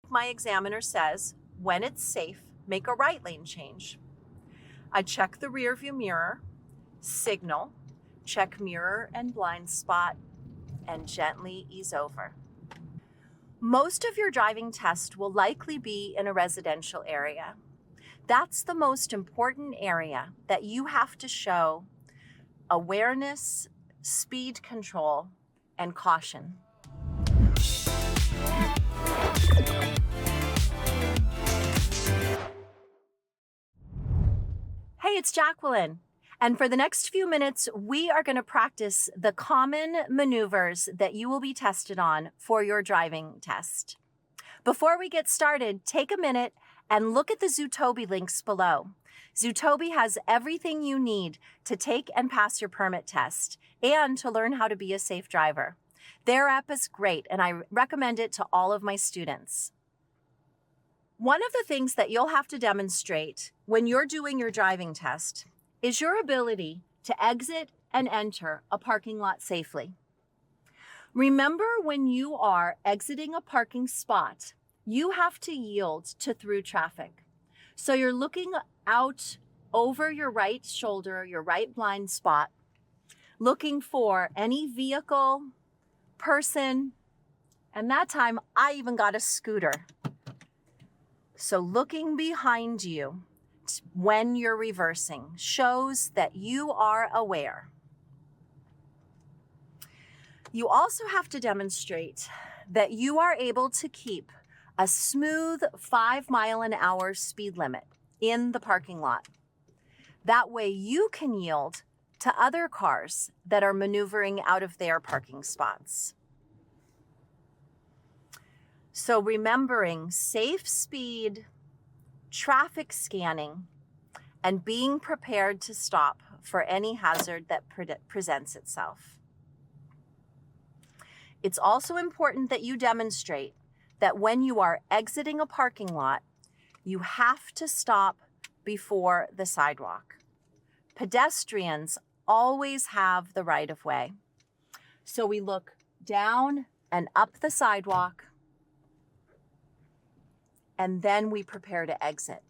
My examiner says, when it's safe, make a right lane change. I check the rear view mirror, signal, check mirror and blind spot, and gently ease over. Most of your driving test will likely be in a residential area. That's the most important area that you have to show awareness, speed control, and caution. Hey, it's Jacqueline. And for the next few minutes, we are going to practice the common maneuvers that you will be tested on for your driving test. Before we get started, take a minute and look at the Zootobi links below. Zootobi has everything you need to take and pass your permit test and to learn how to be a safe driver. Their app is great, and I recommend it to all of my students. One of the things that you'll have to demonstrate when you're doing your driving test is your ability to exit and enter a parking lot safely. Remember, when you are exiting a parking spot, you have to yield to through traffic. So you're looking out over your right shoulder, your right blind spot, looking for any vehicle, person, and that time I even got a scooter. So looking behind you when you're reversing shows that you are aware. You also have to demonstrate that you are able to keep a smooth 5-mile-an-hour speed limit in the parking lot. That way you can yield to other cars that are maneuvering out of their parking spots. So remembering safe speed, traffic scanning, and being prepared to stop for any hazard that presents itself. It's also important that you demonstrate that when you are exiting a parking lot, you have to stop before the sidewalk. Pedestrians always have the right of way. So we look down and up the sidewalk, and then we prepare to exit.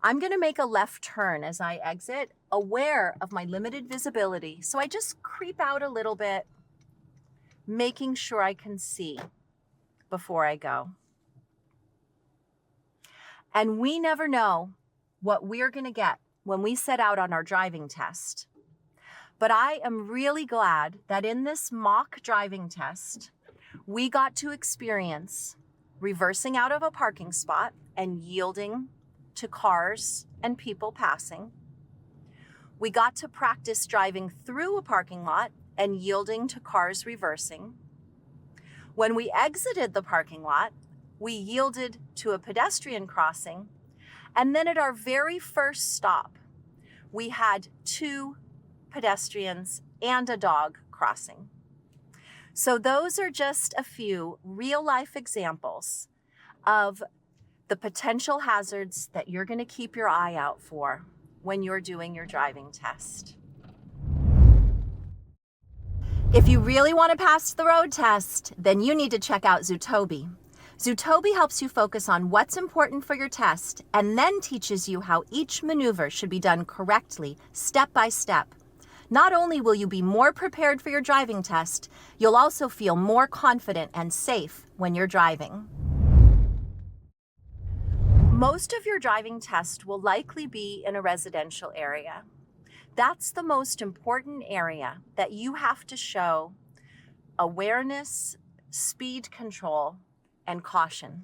I'm going to make a left turn as I exit, aware of my limited visibility. So I just creep out a little bit, making sure I can see before I go. And we never know what we're going to get when we set out on our driving test. But I am really glad that in this mock driving test, we got to experience reversing out of a parking spot and yielding to cars and people passing. We got to practice driving through a parking lot and yielding to cars reversing. When we exited the parking lot, we yielded to a pedestrian crossing. And then at our very first stop, we had 2 pedestrians and a dog crossing. So those are just a few real-life examples of the potential hazards that you're going to keep your eye out for when you're doing your driving test. If you really want to pass the road test, then you need to check out Zootobi. Zootobi helps you focus on what's important for your test and then teaches you how each maneuver should be done correctly, step by step. Not only will you be more prepared for your driving test, you'll also feel more confident and safe when you're driving. Most of your driving test will likely be in a residential area. That's the most important area that you have to show awareness, speed control, and caution.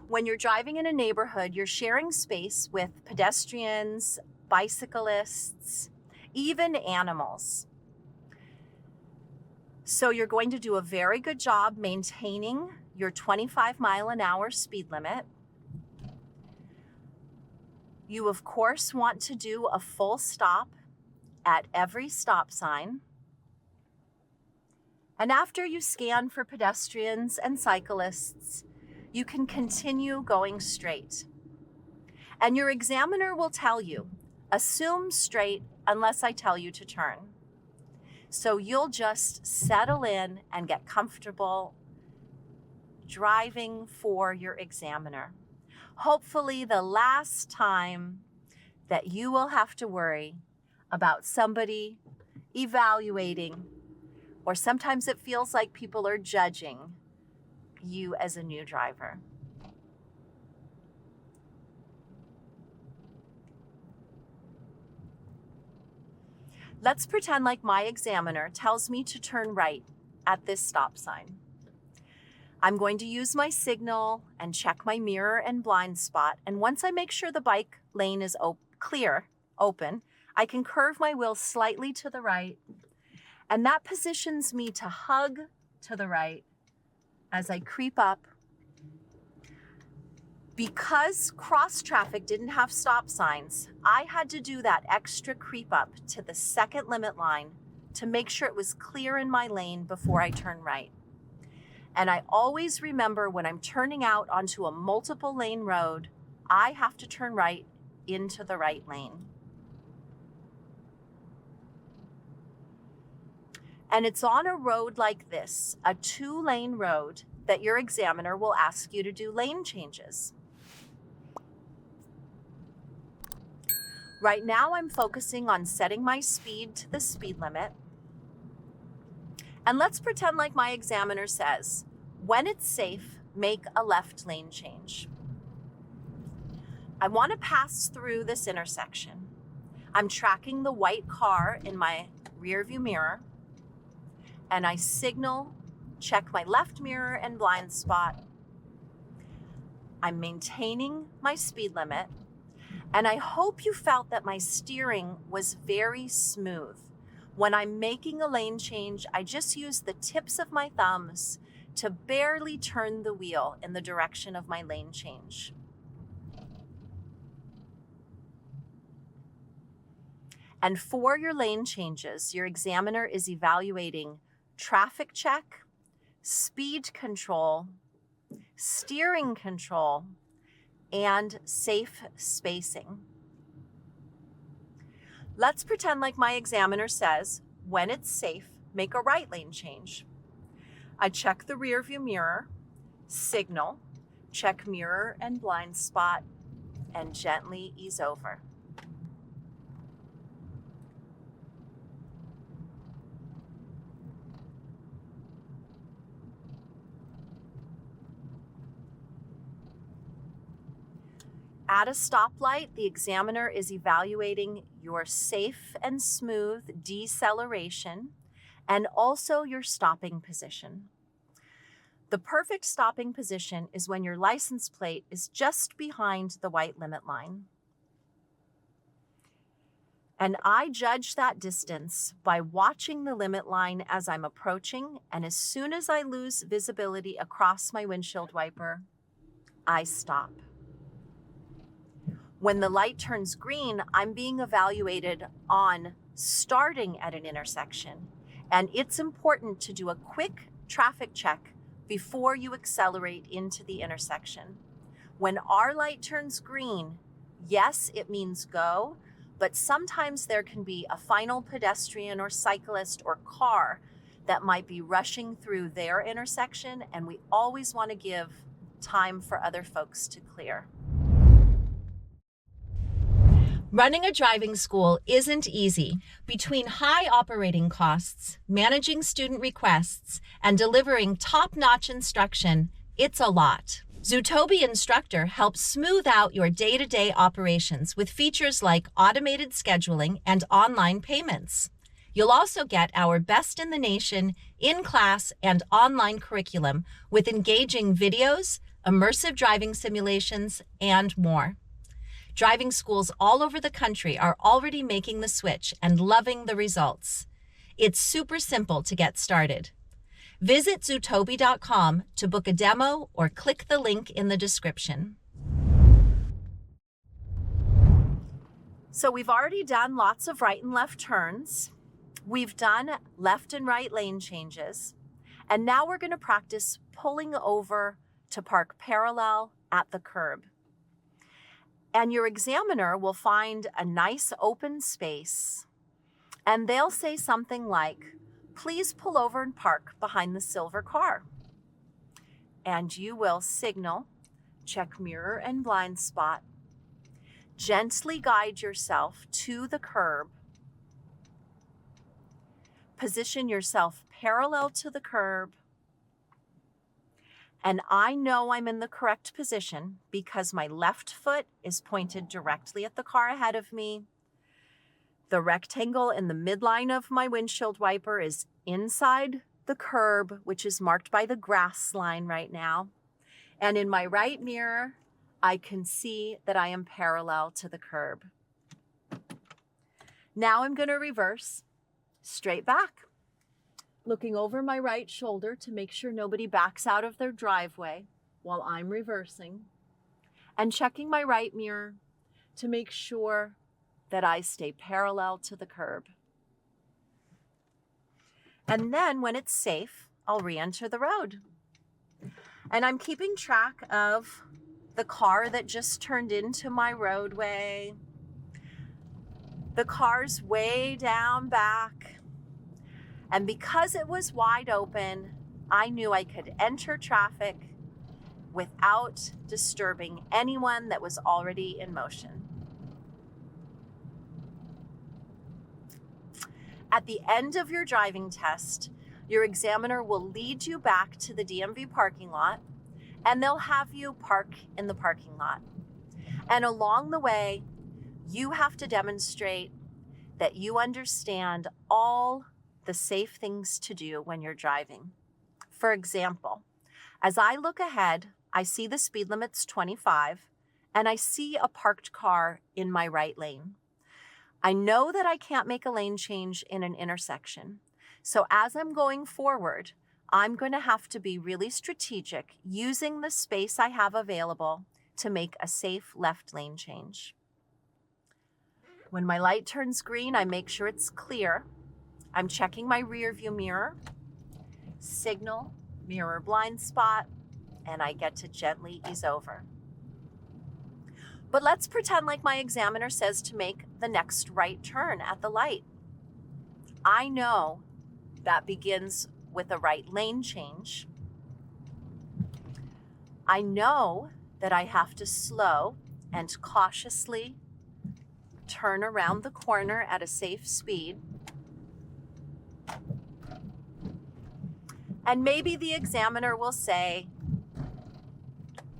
When you're driving in a neighborhood, you're sharing space with pedestrians, bicyclists, even animals. So you're going to do a very good job maintaining your 25-mile-an-hour speed limit. You, of course, want to do a full stop at every stop sign. And after you scan for pedestrians and cyclists, you can continue going straight. And your examiner will tell you, assume straight unless I tell you to turn. So you'll just settle in and get comfortable driving for your examiner. Hopefully the last time that you will have to worry about somebody evaluating, or sometimes it feels like people are judging you as a new driver. Let's pretend like my examiner tells me to turn right at this stop sign. I'm going to use my signal and check my mirror and blind spot. And once I make sure the bike lane is open, I can curve my wheel slightly to the right. And that positions me to hug to the right as I creep up. Because cross traffic didn't have stop signs, I had to do that extra creep up to the second limit line to make sure it was clear in my lane before I turn right. And I always remember when I'm turning out onto a multiple lane road, I have to turn right into the right lane. And it's on a road like this, a 2-lane road, that your examiner will ask you to do lane changes. Right now, I'm focusing on setting my speed to the speed limit. And let's pretend like my examiner says, when it's safe, make a left lane change. I want to pass through this intersection. I'm tracking the white car in my rearview mirror, and I signal, check my left mirror and blind spot. I'm maintaining my speed limit, and I hope you felt that my steering was very smooth. When I'm making a lane change, I just use the tips of my thumbs to barely turn the wheel in the direction of my lane change. And for your lane changes, your examiner is evaluating traffic check, speed control, steering control, and safe spacing. Let's pretend like my examiner says, when it's safe, make a right lane change. I check the rear view mirror, signal, check mirror and blind spot, and gently ease over. At a stoplight, the examiner is evaluating your safe and smooth deceleration and also your stopping position. The perfect stopping position is when your license plate is just behind the white limit line. And I judge that distance by watching the limit line as I'm approaching, and as soon as I lose visibility across my windshield wiper, I stop. When the light turns green, I'm being evaluated on starting at an intersection, and it's important to do a quick traffic check before you accelerate into the intersection. When our light turns green, yes, it means go, but sometimes there can be a final pedestrian or cyclist or car that might be rushing through their intersection, and we always want to give time for other folks to clear. Running a driving school isn't easy. Between high operating costs, managing student requests, and delivering top-notch instruction, it's a lot. Zootobi Instructor helps smooth out your day-to-day operations with features like automated scheduling and online payments. You'll also get our best in the nation in-class and online curriculum with engaging videos, immersive driving simulations, and more. Driving schools all over the country are already making the switch and loving the results. It's super simple to get started. Visit zootobi.com to book a demo or click the link in the description. So we've already done lots of right and left turns. We've done left and right lane changes. And now we're going to practice pulling over to park parallel at the curb. And your examiner will find a nice open space, and they'll say something like, please pull over and park behind the silver car. and you will signal, check mirror and blind spot, gently guide yourself to the curb, position yourself parallel to the curb, and I know I'm in the correct position because my left foot is pointed directly at the car ahead of me. The rectangle in the midline of my windshield wiper is inside the curb, which is marked by the grass line right now. And in my right mirror, I can see that I am parallel to the curb. Now I'm going to reverse straight back, looking over my right shoulder to make sure nobody backs out of their driveway while I'm reversing, and checking my right mirror to make sure that I stay parallel to the curb. And then when it's safe, I'll re-enter the road. And I'm keeping track of the car that just turned into my roadway. The car's way down back. And because it was wide open, I knew I could enter traffic without disturbing anyone that was already in motion. At the end of your driving test, your examiner will lead you back to the DMV parking lot, and they'll have you park in the parking lot. And along the way, you have to demonstrate that you understand all the safe things to do when you're driving. For example, as I look ahead, I see the speed limit's 25, and I see a parked car in my right lane. I know that I can't make a lane change in an intersection. So as I'm going forward, I'm going to have to be really strategic using the space I have available to make a safe left lane change. When my light turns green, I make sure it's clear. I'm checking my rear view mirror, signal, mirror blind spot, and I get to gently ease over. But let's pretend like my examiner says to make the next right turn at the light. I know that begins with a right lane change. I know that I have to slow and cautiously turn around the corner at a safe speed. And maybe the examiner will say,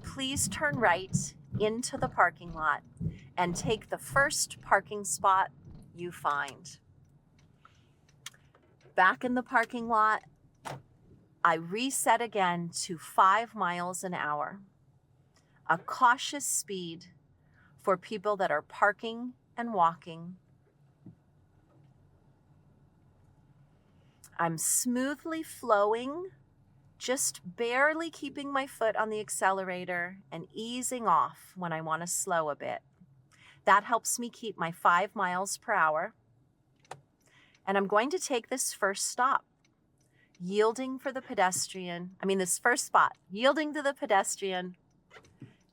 please turn right into the parking lot and take the first parking spot you find. Back in the parking lot, I reset again to 5 miles an hour, a cautious speed for people that are parking and walking. I'm smoothly flowing, just barely keeping my foot on the accelerator and easing off when I want to slow a bit. That helps me keep my 5 miles per hour. And I'm going to take this first stop, yielding for the pedestrian. This first spot, yielding to the pedestrian,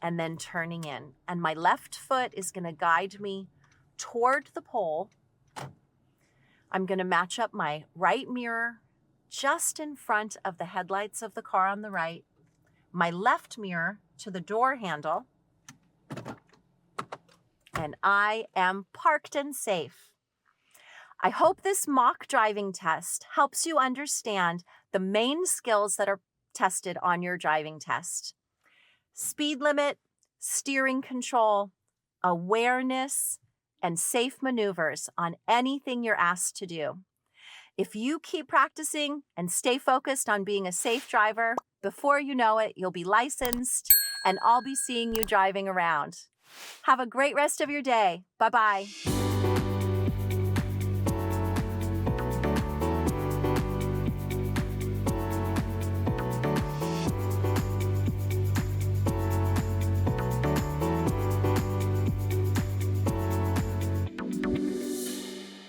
and then turning in. And my left foot is going to guide me toward the pole. I'm going to match up my right mirror just in front of the headlights of the car on the right, my left mirror to the door handle, and I am parked and safe. I hope this mock driving test helps you understand the main skills that are tested on your driving test: speed limit, steering control, awareness, and safe maneuvers on anything you're asked to do. If you keep practicing and stay focused on being a safe driver, before you know it, you'll be licensed and I'll be seeing you driving around. Have a great rest of your day. Bye-bye.